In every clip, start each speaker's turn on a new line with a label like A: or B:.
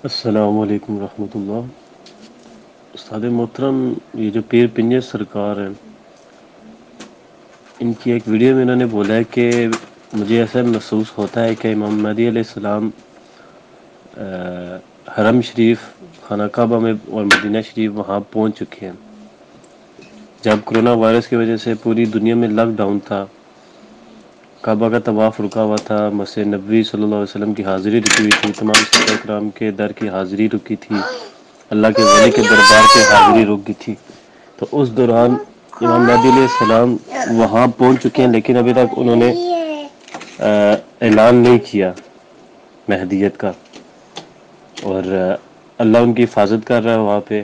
A: السلام علیکم ورحمۃ اللہ۔ استاد محترم، یہ جو پیر پنجر سرکار ہیں، ان کی ایک ویڈیو میں انہوں نے بولا ہے کہ مجھے ایسا محسوس ہوتا ہے کہ امام مہدی علیہ السلام حرم شریف، خانہ کعبہ میں اور مدینہ شریف وہاں پہنچ چکے ہیں۔ جب کرونا وائرس کی وجہ سے پوری دنیا میں لاک ڈاؤن تھا، کعبہ کا طواف رکا ہوا تھا، مسجد نبوی صلی اللہ علیہ وسلم کی حاضری رکی ہوئی تھی، تمام صحابہ کرام کے در کی حاضری رکی تھی، اللہ کے ولی کے دربار کی حاضری رک گئی تھی۔ تو اس دوران امام مہدی علیہ السلام وہاں پہنچ چکے ہیں، لیکن ابھی تک انہوں نے اعلان نہیں کیا مہدیت کا، اور اللہ ان کی حفاظت کر رہا ہے وہاں پہ۔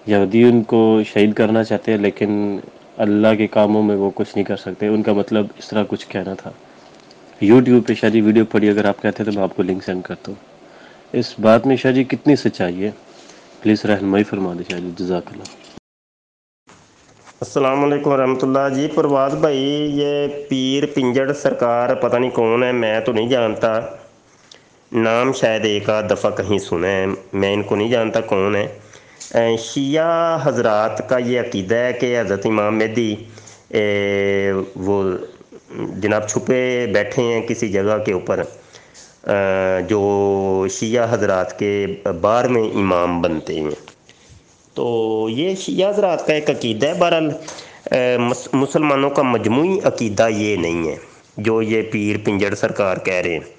A: یہودی ان کو شہید کرنا چاہتے ہیں، لیکن اللہ کے کاموں میں وہ کچھ نہیں کر سکتے۔ ان کا مطلب اس طرح کچھ کہنا تھا۔ یوٹیوب پہ شاہ جی ویڈیو پڑھی، اگر آپ کہتے ہیں تو میں آپ کو لنک سینڈ کرتا ہوں۔ اس بات میں شاہ جی کتنی سچائی ہے؟ پلیز رہنمائی فرما دیں شاہ جی، جزاک اللہ۔
B: السلام علیکم ورحمۃ اللہ جی۔ پرواز بھائی، یہ پیر پنجڑ سرکار پتہ نہیں کون ہے، میں تو نہیں جانتا، نام شاید ایک آدھ دفعہ کہیں سنا ہے، میں ان کو نہیں جانتا کون ہے۔ شیعہ حضرات کا یہ عقیدہ ہے کہ حضرت امام مہدی وہ جناب چھپے بیٹھے ہیں کسی جگہ کے اوپر، جو شیعہ حضرات کے بار میں امام بنتے ہیں۔ تو یہ شیعہ حضرات کا ایک عقیدہ ہے۔ بہرحال مسلمانوں کا مجموعی عقیدہ یہ نہیں ہے جو یہ پیر پنجڑ سرکار کہہ رہے ہیں۔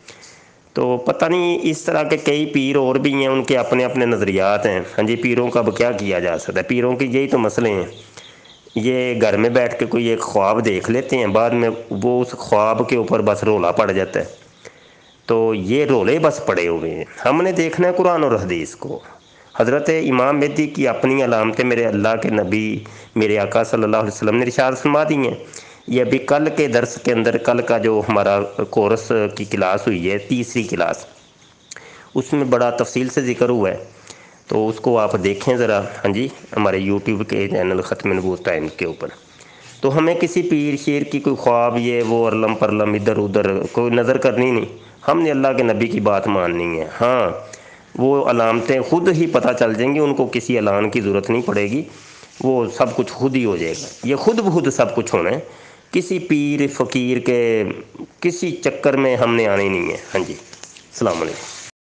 B: تو پتہ نہیں، اس طرح کے کئی پیر اور بھی ہیں، ان کے اپنے اپنے نظریات ہیں۔ ہاں جی، پیروں کا اب کیا کیا جا سکتا ہے؟ پیروں کے یہی تو مسئلے ہیں، یہ گھر میں بیٹھ کے کوئی ایک خواب دیکھ لیتے ہیں، بعد میں وہ اس خواب کے اوپر بس رولا پڑ جاتا ہے۔ تو یہ رولے بس پڑے ہوئے ہیں۔ ہم نے دیکھنا ہے قرآن اور حدیث کو۔ حضرت امام مہدی کی اپنی علامتیں میرے اللہ کے نبی میرے آقا صلی اللہ علیہ وسلم نے ارشاد فرما دی ہیں۔ یہ ابھی کل کے درس کے اندر، کل کا جو ہمارا کورس کی کلاس ہوئی ہے، تیسری کلاس، اس میں بڑا تفصیل سے ذکر ہوا ہے، تو اس کو آپ دیکھیں ذرا، ہاں جی، ہمارے یوٹیوب کے چینل ختم نبوت ٹائم کے اوپر۔ تو ہمیں کسی پیر شیر کی کوئی خواب یہ وہ ارلم پرلم ادھر ادھر کوئی نظر کرنی نہیں، ہم نے اللہ کے نبی کی بات ماننی ہے۔ ہاں، وہ علامتیں خود ہی پتہ چل جائیں گی، ان کو کسی اعلان کی ضرورت نہیں پڑے گی، وہ سب کچھ خود ہی ہو جائے گا۔ یہ خود بخود سب کچھ ہونا ہے، کسی پیر فقیر کے کسی چکر میں ہم نے آنے نہیں ہے۔ ہاں جی، السلام علیکم۔